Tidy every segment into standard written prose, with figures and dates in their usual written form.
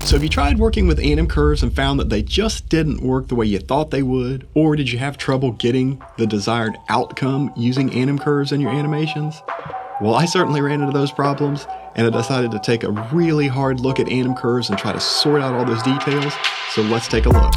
So have you tried working with Anim curves and found that they just didn't work the way you thought they would? Or did you have trouble getting the desired outcome using Anim curves in your animations? Well, I certainly ran into those problems, and I decided to take a really hard look at Anim curves and try to sort out all those details. So let's take a look.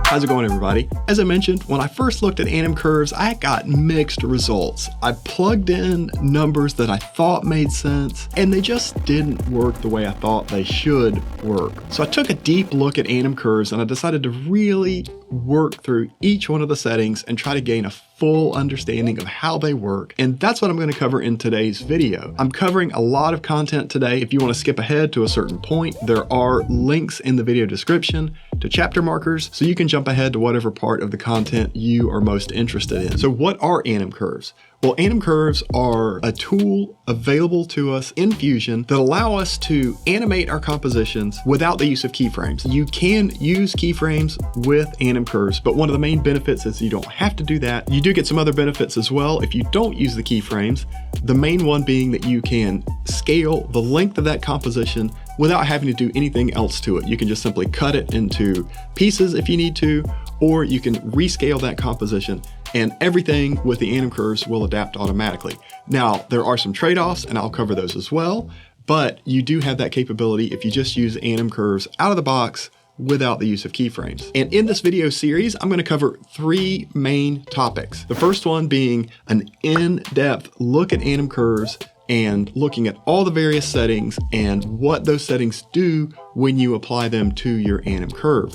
How's it going, everybody? As I mentioned, when I first looked at Anim curves, I got mixed results. I plugged in numbers that I thought made sense, and they just didn't work the way I thought they should work. So I took a deep look at Anim curves, and I decided to really work through each one of the settings and try to gain a full understanding of how they work. And that's what I'm going to cover in today's video. I'm covering a lot of content today. If you want to skip ahead to a certain point, there are links in the video description to chapter markers, so you can jump ahead to whatever part of the content you are most interested in. So what are Anim curves? Well, Anim curves are a tool available to us in Fusion that allow us to animate our compositions without the use of keyframes. You can use keyframes with Anim curves, but one of the main benefits is you don't have to do that. You do get some other benefits as well if you don't use the keyframes. The main one being that you can scale the length of that composition without having to do anything else to it. You can just simply cut it into pieces if you need to, or you can rescale that composition, and everything with the Anim curves will adapt automatically. Now, there are some trade-offs, and I'll cover those as well, but you do have that capability if you just use Anim curves out of the box without the use of keyframes. And in this video series, I'm going to cover three main topics. The first one being an in-depth look at Anim curves and looking at all the various settings and what those settings do when you apply them to your Anim curve.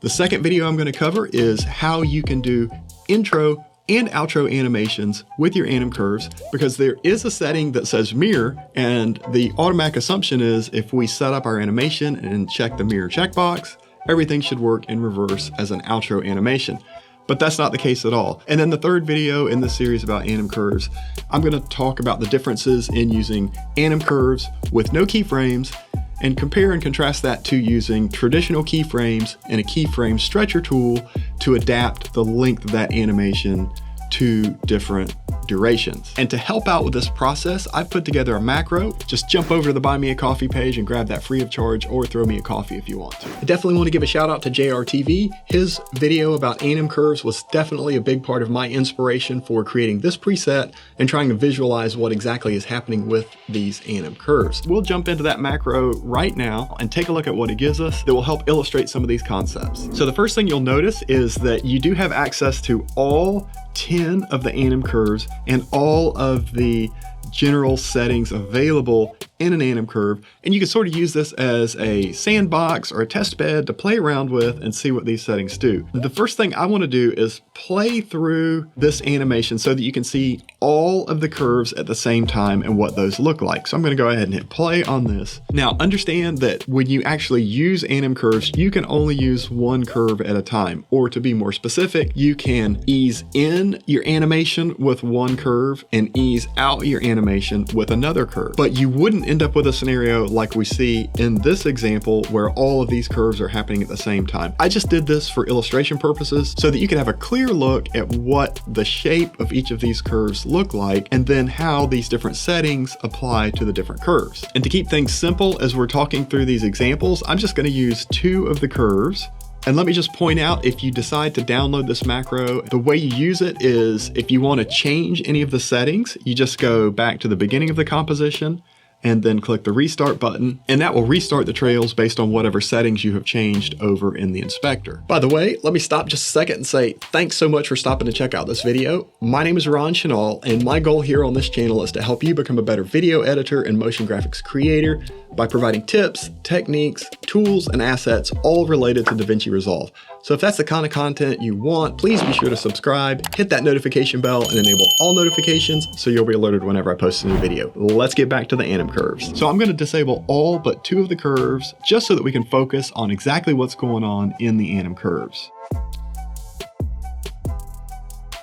The second video I'm going to cover is how you can do intro and outro animations with your Anim curves, because there is a setting that says mirror, and the automatic assumption is if we set up our animation and check the mirror checkbox, everything should work in reverse as an outro animation. But that's not the case at all. And then the third video in this series about Anim curves, I'm going to talk about the differences in using Anim curves with no keyframes and compare and contrast that to using traditional keyframes and a keyframe stretcher tool to adapt the length of that animation to different durations. And to help out with this process, I've put together a macro. Just jump over to the Buy Me a Coffee page and grab that free of charge, or throw me a coffee if you want to. I definitely want to give a shout out to JRTV. His video about Anim curves was definitely a big part of my inspiration for creating this preset and trying to visualize what exactly is happening with these Anim curves. We'll jump into that macro right now and take a look at what it gives us that will help illustrate some of these concepts. So the first thing you'll notice is that you do have access to all 10 of the Anim curves and all of the general settings available in an Anim curve, and you can sort of use this as a sandbox or a test bed to play around with and see what these settings do. The first thing I want to do is play through this animation so that you can see all of the curves at the same time and what those look like. So I'm going to go ahead and hit play on this. Now understand that when you actually use Anim curves, you can only use one curve at a time, or to be more specific, you can ease in your animation with one curve and ease out your animation with another curve. But you wouldn't end up with a scenario like we see in this example where all of these curves are happening at the same time. I just did this for illustration purposes so that you can have a clear look at what the shape of each of these curves look like, and then how these different settings apply to the different curves. And to keep things simple as we're talking through these examples, I'm just going to use two of the curves. And let me just point out, if you decide to download this macro, the way you use it is if you want to change any of the settings, you just go back to the beginning of the composition and then click the restart button, and that will restart the trails based on whatever settings you have changed over in the inspector. By the way, let me stop just a second and say thanks so much for stopping to check out this video. My name is 𝗖𝗢𝗡𝗧𝗦, and my goal here on this channel is to help you become a better video editor and motion graphics creator by providing tips, techniques, tools, and assets all related to DaVinci Resolve. So if that's the kind of content you want, please be sure to subscribe, hit that notification bell, and enable all notifications so you'll be alerted whenever I post a new video. Let's get back to the Anim curves. So I'm going to disable all but two of the curves just so that we can focus on exactly what's going on in the Anim curves.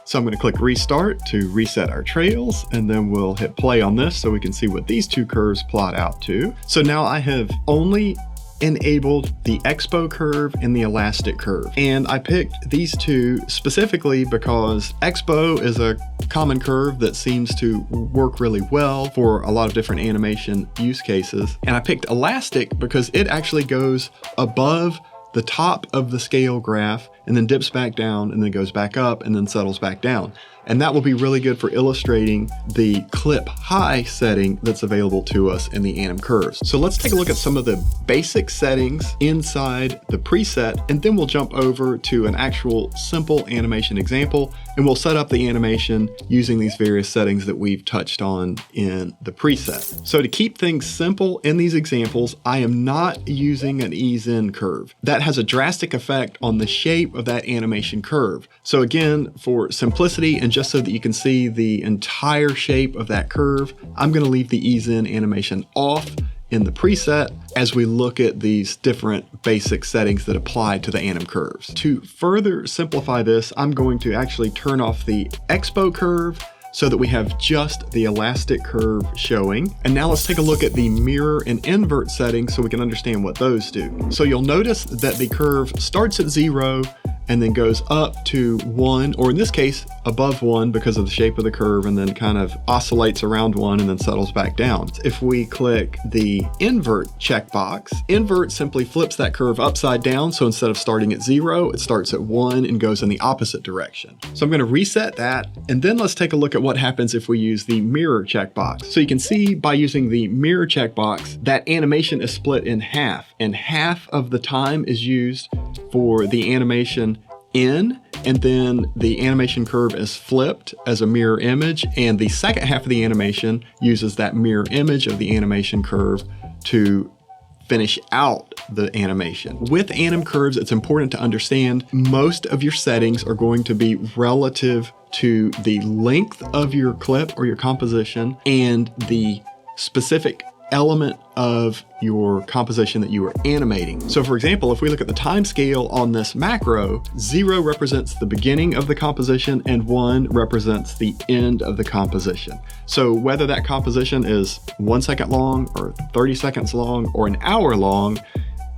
So I'm going to click restart to reset our trails, and then we'll hit play on this so we can see what these two curves plot out to. So now I have only enabled the Expo curve and the elastic curve. And I picked these two specifically because Expo is a common curve that seems to work really well for a lot of different animation use cases. And I picked elastic because it actually goes above the top of the scale graph and then dips back down and then goes back up and then settles back down. And that will be really good for illustrating the clip high setting that's available to us in the Anim curves. So let's take a look at some of the basic settings inside the preset, and then we'll jump over to an actual simple animation example, and we'll set up the animation using these various settings that we've touched on in the preset. So to keep things simple in these examples, I am not using an ease-in curve. That has a drastic effect on the shape of that animation curve. So again, for simplicity and just so that you can see the entire shape of that curve, I'm going to leave the ease-in animation off in the preset as we look at these different basic settings that apply to the Anim curves. To further simplify this, I'm going to actually turn off the Expo curve so that we have just the elastic curve showing. And now let's take a look at the mirror and invert settings so we can understand what those do. So you'll notice that the curve starts at 0 and then goes up to 1, or in this case, above 1 because of the shape of the curve, and then kind of oscillates around 1 and then settles back down. If we click the invert checkbox, invert simply flips that curve upside down. So instead of starting at 0, it starts at 1 and goes in the opposite direction. So I'm going to reset that, and then let's take a look at what happens if we use the mirror checkbox. So you can see by using the mirror checkbox, that animation is split in half, and half of the time is used for the animation in, and then the animation curve is flipped as a mirror image, and the second half of the animation uses that mirror image of the animation curve to finish out the animation. With Anim curves, it's important to understand most of your settings are going to be relative to the length of your clip or your composition and the specific element of your composition that you are animating. So for example, if we look at the time scale on this macro, 0 represents the beginning of the composition and 1 represents the end of the composition. So whether that composition is 1 second long or 30 seconds long or an hour long,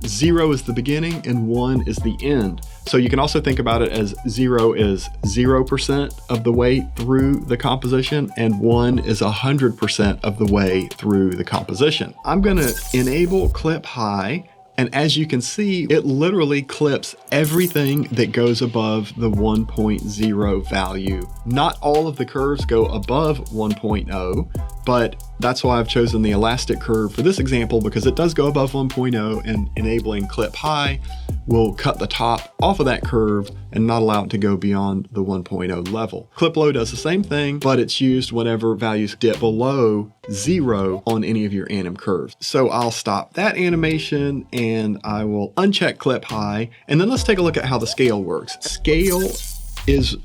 0 is the beginning and 1 is the end. So you can also think about it as 0 is 0% of the way through the composition and 1 is 100% of the way through the composition. I'm going to enable clip high, and as you can see, it literally clips everything that goes above the 1.0 value. Not all of the curves go above 1.0, but that's why I've chosen the elastic curve for this example, because it does go above 1.0, and enabling clip high will cut the top off of that curve and not allow it to go beyond the 1.0 level. Clip low does the same thing, but it's used whenever values dip below 0 on any of your Anim curves. So I'll stop that animation and I will uncheck clip high. And then let's take a look at how the scale works. Scale is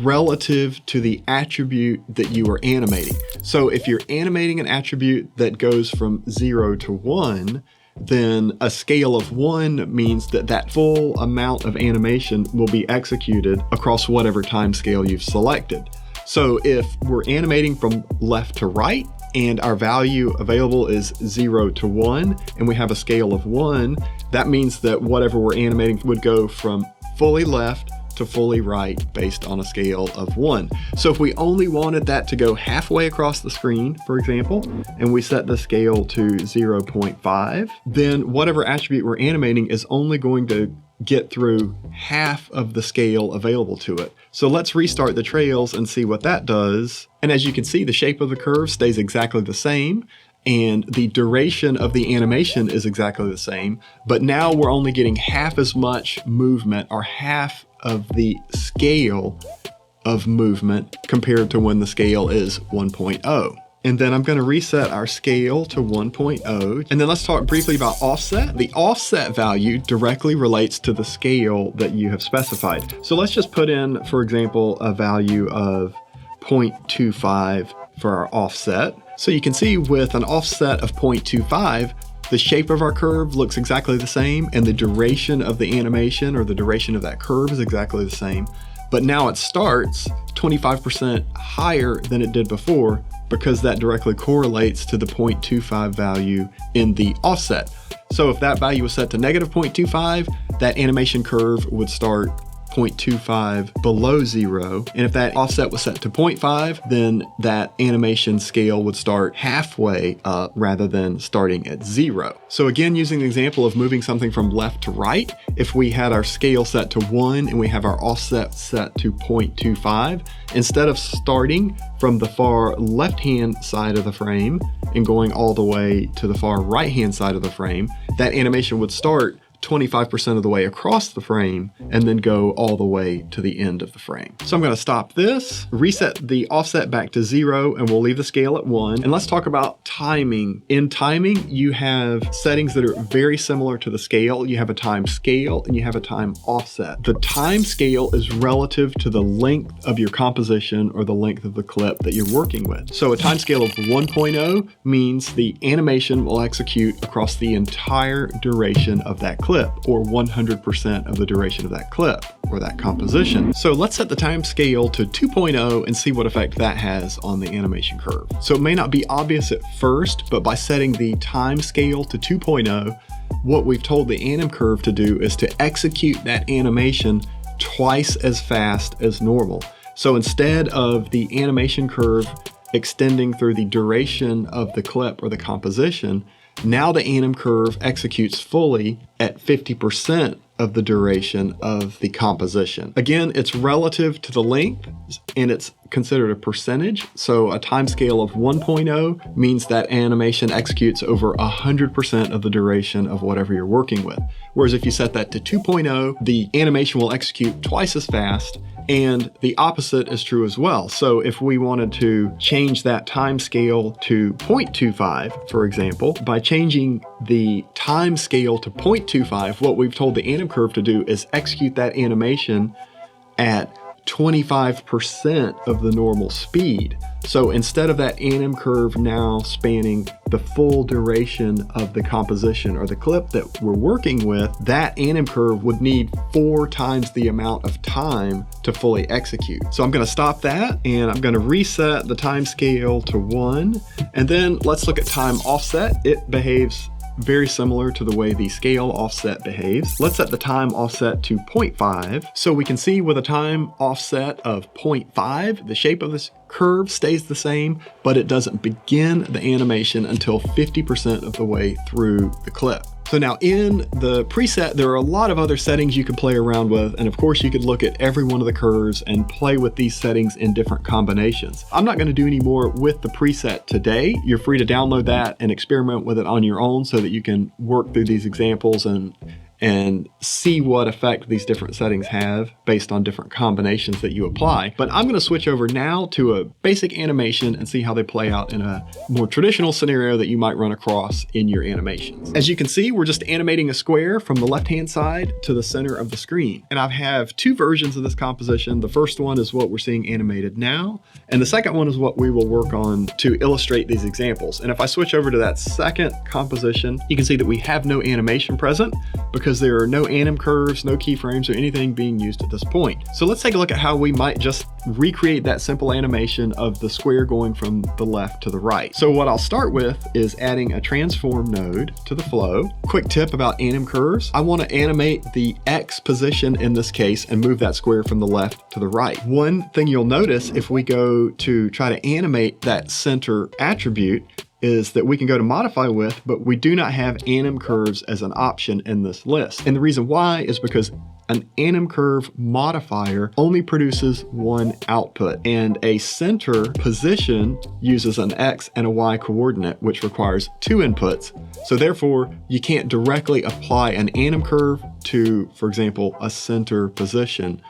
relative to the attribute that you are animating. So if you're animating an attribute that goes from 0 to 1, then a scale of 1 means that that full amount of animation will be executed across whatever time scale you've selected. So if we're animating from left to right and our value available is 0 to 1 and we have a scale of 1, that means that whatever we're animating would go from fully left to fully right based on a scale of 1. So if we only wanted that to go halfway across the screen, for example, and we set the scale to 0.5, then whatever attribute we're animating is only going to get through half of the scale available to it. So let's restart the trails and see what that does. And as you can see, the shape of the curve stays exactly the same, and the duration of the animation is exactly the same, but now we're only getting half as much movement, or half of the scale of movement, compared to when the scale is 1.0. And then I'm going to reset our scale to 1.0. And then let's talk briefly about offset. The offset value directly relates to the scale that you have specified. So let's just put in, for example, a value of 0.25 for our offset. So you can see with an offset of 0.25, the shape of our curve looks exactly the same, and the duration of the animation, or the duration of that curve, is exactly the same. but now it starts 25% higher than it did before because that directly correlates to the 0.25 value in the offset. So if that value was set to negative 0.25, that animation curve would start 0.25 below 0. And if that offset was set to 0.5, then that animation scale would start halfway up rather than starting at 0. So again, using the example of moving something from left to right, if we had our scale set to 1 and we have our offset set to 0.25, instead of starting from the far left-hand side of the frame and going all the way to the far right-hand side of the frame, that animation would start 25% of the way across the frame and then go all the way to the end of the frame. So I'm going to stop this, reset the offset back to 0, and we'll leave the scale at 1. And let's talk about timing. In timing, you have settings that are very similar to the scale. You have a time scale and you have a time offset. The time scale is relative to the length of your composition or the length of the clip that you're working with. So a time scale of 1.0 means the animation will execute across the entire duration of that clip, or 100% of the duration of that clip or that composition. So let's set the time scale to 2.0 and see what effect that has on the animation curve. So it may not be obvious at first, but by setting the time scale to 2.0, what we've told the anim curve to do is to execute that animation twice as fast as normal. So instead of the animation curve extending through the duration of the clip or the composition, now the anim curve executes fully at 50% of the duration of the composition. Again, it's relative to the length and it's considered a percentage. So a time scale of 1.0 means that animation executes over 100% of the duration of whatever you're working with. Whereas if you set that to 2.0, the animation will execute twice as fast, and the opposite is true as well. So if we wanted to change that time scale to 0.25, for example, by changing the time scale to 0.25, what we've told the anim curve to do is execute that animation at 25% of the normal speed. So instead of that anim curve now spanning the full duration of the composition or the clip that we're working with, that anim curve would need 4 times the amount of time to fully execute. So I'm going to stop that and I'm going to reset the time scale to 1. And then let's look at time offset. It behaves very similar to the way the scale offset behaves. Let's set the time offset to 0.5. So we can see with a time offset of 0.5, the shape of this curve stays the same, but it doesn't begin the animation until 50% of the way through the clip. So now in the preset, there are a lot of other settings you can play around with. And of course you could look at every one of the curves and play with these settings in different combinations. I'm not going to do any more with the preset today. You're free to download that and experiment with it on your own so that you can work through these examples and see what effect these different settings have based on different combinations that you apply. But I'm going to switch over now to a basic animation and see how they play out in a more traditional scenario that you might run across in your animations. As you can see, we're just animating a square from the left-hand side to the center of the screen. And I have 2 versions of this composition. The first one is what we're seeing animated now, and the second one is what we will work on to illustrate these examples. And if I switch over to that second composition, you can see that we have no animation present because there are no anim curves, no keyframes, or anything being used at this point. So let's take a look at how we might just recreate that simple animation of the square going from the left to the right. So what I'll start with is adding a transform node to the flow. Quick tip about anim curves. I want to animate the X position in this case and move that square from the left to the right. One thing you'll notice if we go to try to animate that center attribute is that we can go to modify with, but we do not have anim curves as an option in this list. And the reason why is because an anim curve modifier only produces one output, and a center position uses an X and a Y coordinate, which requires 2 inputs. So therefore, you can't directly apply an anim curve to, for example, a center position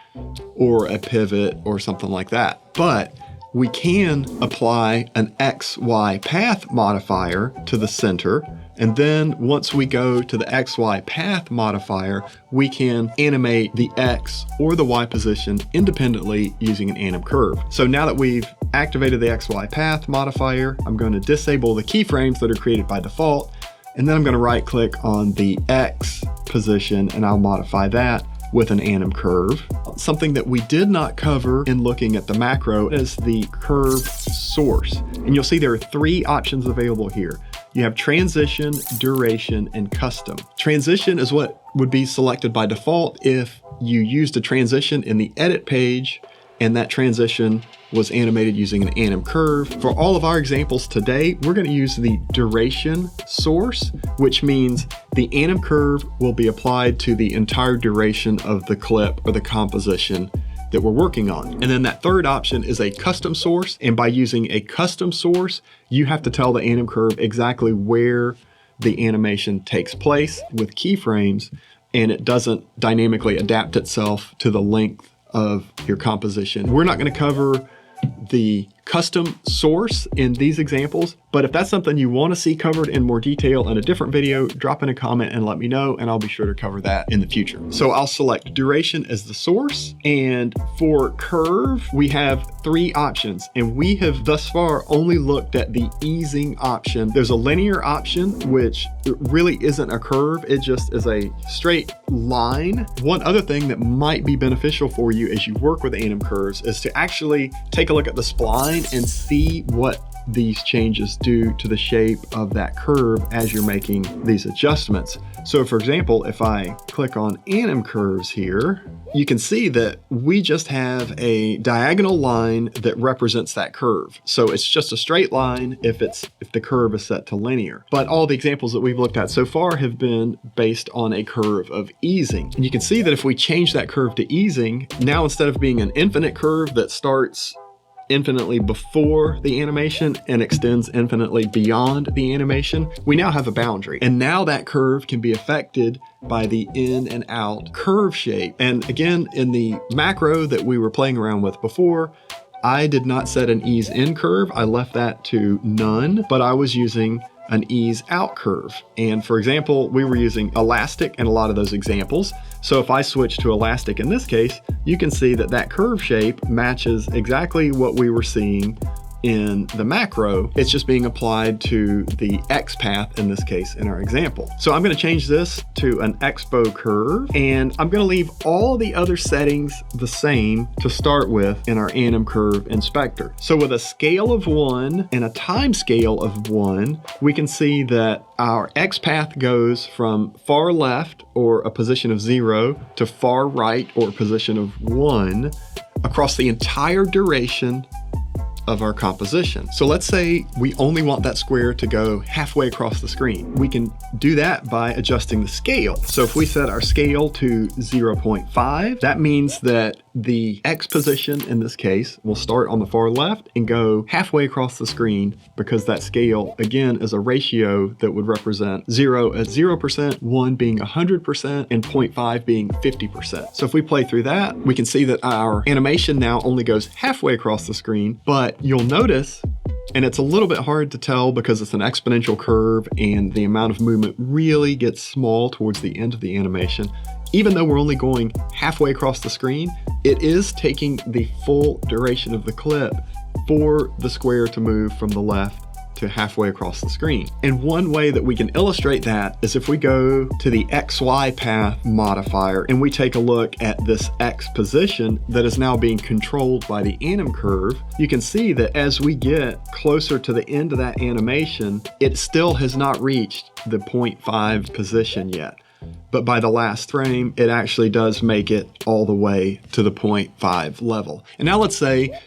or a pivot or something like that. But we can apply an XYPath modifier to the center, and then once we go to the XYPath modifier, we can animate the X or the Y position independently using an anim curve. So now that we've activated the XYPath modifier, I'm going to disable the keyframes that are created by default, and then I'm going to right click on the X position and I'll modify that with an anim curve. Something that we did not cover in looking at the macro is the curve source. And you'll see there are 3 options available here. You have transition, duration, and custom. Transition is what would be selected by default if you used a transition in the edit page and that transition was animated using an anim curve. For all of our examples today, we're going to use the duration source, which means the anim curve will be applied to the entire duration of the clip or the composition that we're working on. And then that third option is a custom source. And by using a custom source, you have to tell the anim curve exactly where the animation takes place with keyframes, and it doesn't dynamically adapt itself to the length of your composition. We're not going to cover the custom source in these examples, but if that's something you want to see covered in more detail in a different video, drop in a comment and let me know, and I'll be sure to cover that in the future. So I'll select duration as the source, and for curve, we have 3 options, and we have thus far only looked at the easing option. There's a linear option, which really isn't a curve, it just is a straight line. One other thing that might be beneficial for you as you work with anim curves is to actually take a look at the spline and see what these changes do to the shape of that curve as you're making these adjustments. So for example, if I click on anim curves here, you can see that we just have a diagonal line that represents that curve. So it's just a straight line if the curve is set to linear. But all the examples that we've looked at so far have been based on a curve of easing. And you can see that if we change that curve to easing, now instead of being an infinite curve that starts infinitely before the animation and extends infinitely beyond the animation, we now have a boundary. And now that curve can be affected by the in and out curve shape. And again, in the macro that we were playing around with before, I did not set an ease in curve. I left that to none, but I was using an ease out curve. And for example, we were using elastic in a lot of those examples. So if I switch to elastic in this case, you can see that that curve shape matches exactly what we were seeing in the macro. It's just being applied to the XPath in this case in our example. So I'm going to change this to an Expo curve, and I'm going to leave all the other settings the same to start with in our anim curve inspector. So with a scale of 1 and a time scale of 1, we can see that our XPath goes from far left or a position of 0 to far right or a position of 1 across the entire duration of our composition. So let's say we only want that square to go halfway across the screen. We can do that by adjusting the scale. So if we set our scale to 0.5, that means that the X position in this case will start on the far left and go halfway across the screen, because that scale again is a ratio that would represent 0 at 0%, 1 being 100%, and 0.5 being 50%. So if we play through that, we can see that our animation now only goes halfway across the screen, but you'll notice, and it's a little bit hard to tell because it's an exponential curve and the amount of movement really gets small towards the end of the animation. Even though we're only going halfway across the screen, it is taking the full duration of the clip for the square to move from the left to halfway across the screen. And one way that we can illustrate that is if we go to the XYPath modifier and we take a look at this X position that is now being controlled by the anim curve, you can see that as we get closer to the end of that animation, it still has not reached the 0.5 position yet. But by the last frame, it actually does make it all the way to the 0.5 level. And now let's say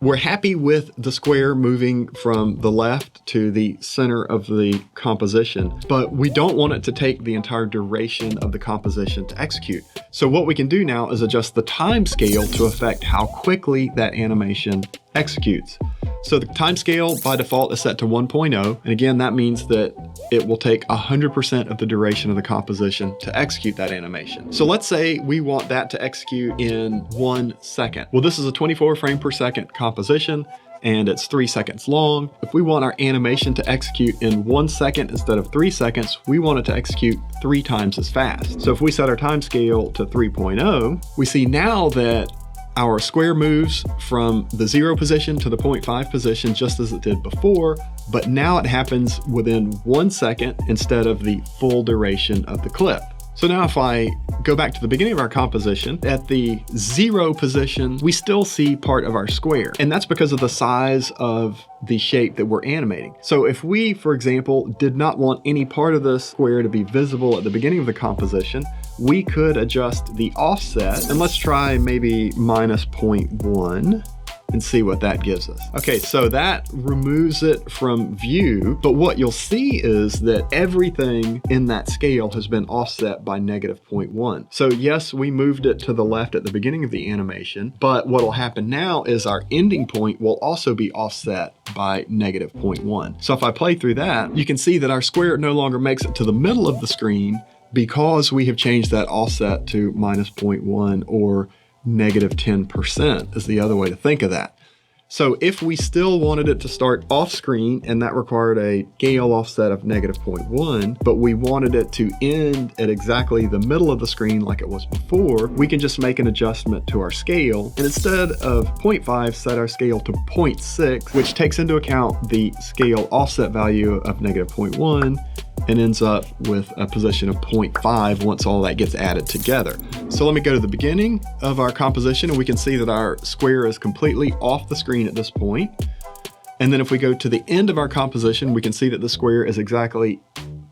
we're happy with the square moving from the left to the center of the composition, but we don't want it to take the entire duration of the composition to execute. So what we can do now is adjust the time scale to affect how quickly that animation executes. So the time scale by default is set to 1.0. And again, that means that it will take 100% of the duration of the composition to execute that animation. So let's say we want that to execute in 1 second. Well, this is a 24 frame per second composition and it's 3 seconds long. If we want our animation to execute in 1 second instead of 3 seconds, we want it to execute 3 times as fast. So if we set our time scale to 3.0, we see now that our square moves from the 0 position to the 0.5 position just as it did before, but now it happens within 1 second instead of the full duration of the clip. So now if I go back to the beginning of our composition, at the 0 position, we still see part of our square. And that's because of the size of the shape that we're animating. So if we, for example, did not want any part of this square to be visible at the beginning of the composition, we could adjust the offset. And let's try maybe minus 0.1. and see what that gives us. Okay, so that removes it from view, but what you'll see is that everything in that scale has been offset by negative 0.1. So yes, we moved it to the left at the beginning of the animation, but what'll happen now is our ending point will also be offset by negative 0.1. So if I play through that, you can see that our square no longer makes it to the middle of the screen because we have changed that offset to minus 0.1 or negative 10% is the other way to think of that. So if we still wanted it to start off screen, and that required a scale offset of negative 0.1, but we wanted it to end at exactly the middle of the screen like it was before, we can just make an adjustment to our scale. And instead of 0.5, set our scale to 0.6, which takes into account the scale offset value of negative 0.1, and ends up with a position of 0.5 once all that gets added together. So let me go to the beginning of our composition and we can see that our square is completely off the screen at this point. And then if we go to the end of our composition, we can see that the square is exactly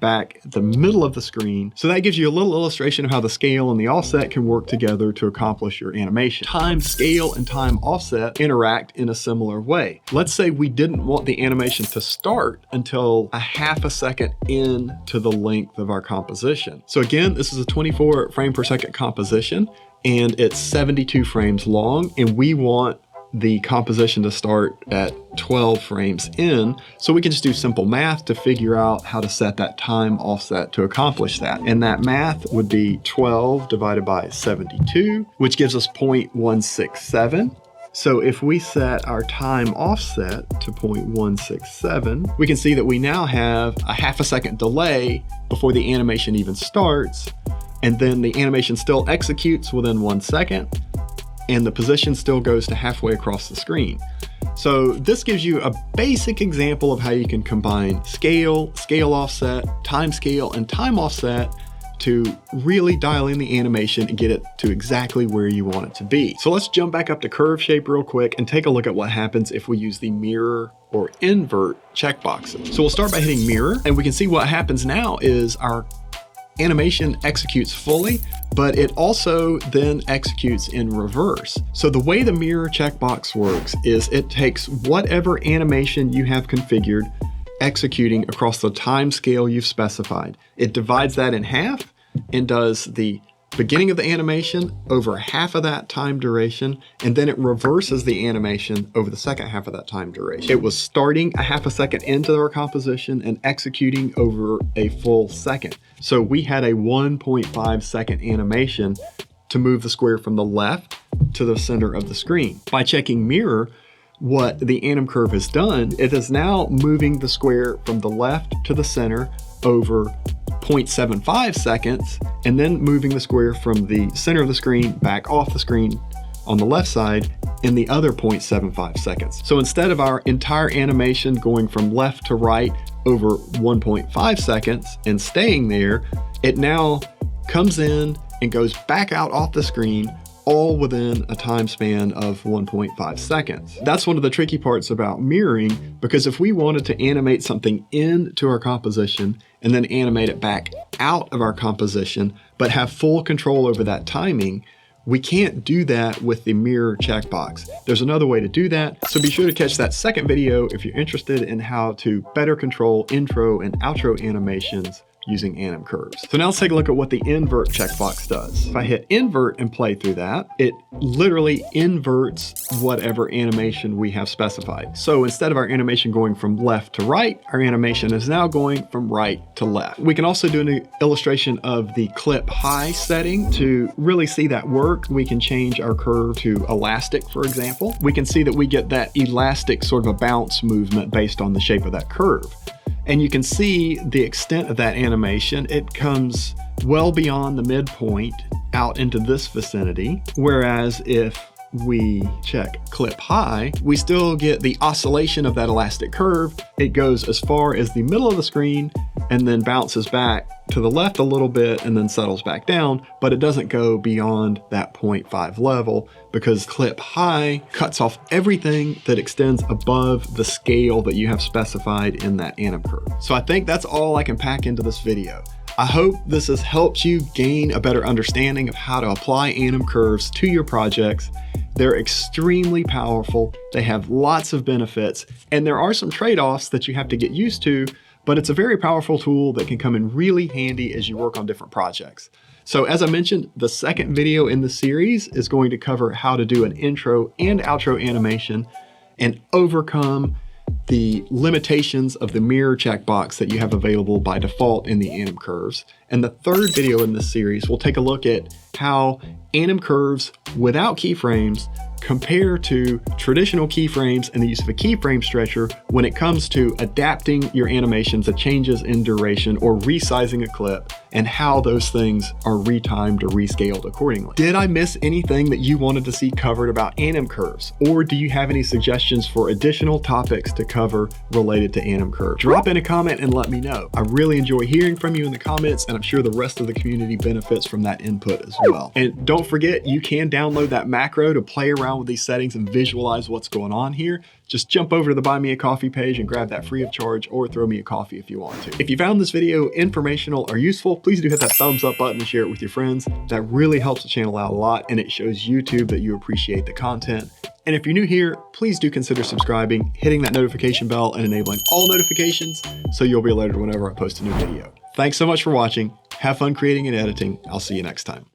back at the middle of the screen. So that gives you a little illustration of how the scale and the offset can work together to accomplish your animation. Time scale and time offset interact in a similar way. Let's say we didn't want the animation to start until a half a second into the length of our composition. So again, this is a 24 frame per second composition and it's 72 frames long, and we want the composition to start at 12 frames in. So we can just do simple math to figure out how to set that time offset to accomplish that. And that math would be 12 divided by 72, which gives us 0.167. So if we set our time offset to 0.167, we can see that we now have a half a second delay before the animation even starts. And then the animation still executes within 1 second. And the position still goes to halfway across the screen. So this gives you a basic example of how you can combine scale, scale offset, time scale, and time offset to really dial in the animation and get it to exactly where you want it to be. So let's jump back up to curve shape real quick and take a look at what happens if we use the mirror or invert checkboxes. So we'll start by hitting mirror, and we can see what happens now is our animation executes fully, but it also then executes in reverse. So the way the mirror checkbox works is it takes whatever animation you have configured executing across the time scale you've specified. It divides that in half and does the beginning of the animation over half of that time duration, and then it reverses the animation over the second half of that time duration. It was starting a half a second into our composition and executing over a full second. So we had a 1.5 second animation to move the square from the left to the center of the screen. By checking mirror, what the anim curve has done, it is now moving the square from the left to the center over 0.75 seconds, and then moving the square from the center of the screen back off the screen on the left side in the other 0.75 seconds. So instead of our entire animation going from left to right over 1.5 seconds and staying there, it now comes in and goes back out off the screen, all within a time span of 1.5 seconds. That's one of the tricky parts about mirroring, because if we wanted to animate something into our composition and then animate it back out of our composition, but have full control over that timing, we can't do that with the mirror checkbox. There's another way to do that, so be sure to catch that second video if you're interested in how to better control intro and outro animations using anim curves. So now let's take a look at what the invert checkbox does. If I hit invert and play through that, it literally inverts whatever animation we have specified. So instead of our animation going from left to right, our animation is now going from right to left. We can also do an illustration of the clip high setting to really see that work. We can change our curve to elastic, for example. We can see that we get that elastic sort of a bounce movement based on the shape of that curve. And you can see the extent of that animation. It comes well beyond the midpoint out into this vicinity. Whereas if we check clip high, we still get the oscillation of that elastic curve. It goes as far as the middle of the screen and then bounces back to the left a little bit and then settles back down, but it doesn't go beyond that 0.5 level because clip high cuts off everything that extends above the scale that you have specified in that anim curve. So I think that's all I can pack into this video. I hope this has helped you gain a better understanding of how to apply anim curves to your projects. They're extremely powerful, they have lots of benefits, and there are some trade-offs that you have to get used to, but it's a very powerful tool that can come in really handy as you work on different projects. So as I mentioned, the second video in the series is going to cover how to do an intro and outro animation and overcome the limitations of the mirror checkbox that you have available by default in the anim curves. And the third video in this series will take a look at how anim curves without keyframes compare to traditional keyframes and the use of a keyframe stretcher when it comes to adapting your animations to changes in duration or resizing a clip, and how those things are retimed or rescaled accordingly. Did I miss anything that you wanted to see covered about anim curves? Or do you have any suggestions for additional topics to cover related to anim curves? Drop in a comment and let me know. I really enjoy hearing from you in the comments, and I'm sure the rest of the community benefits from that input as well. And don't forget, you can download that macro to play around with these settings and visualize what's going on here. Just jump over to the Buy Me a Coffee page and grab that free of charge, or throw me a coffee if you want to. If you found this video informational or useful, please do hit that thumbs up button and share it with your friends. That really helps the channel out a lot, and it shows YouTube that you appreciate the content. And if you're new here, please do consider subscribing, hitting that notification bell, and enabling all notifications so you'll be alerted whenever I post a new video. Thanks so much for watching. Have fun creating and editing. I'll see you next time.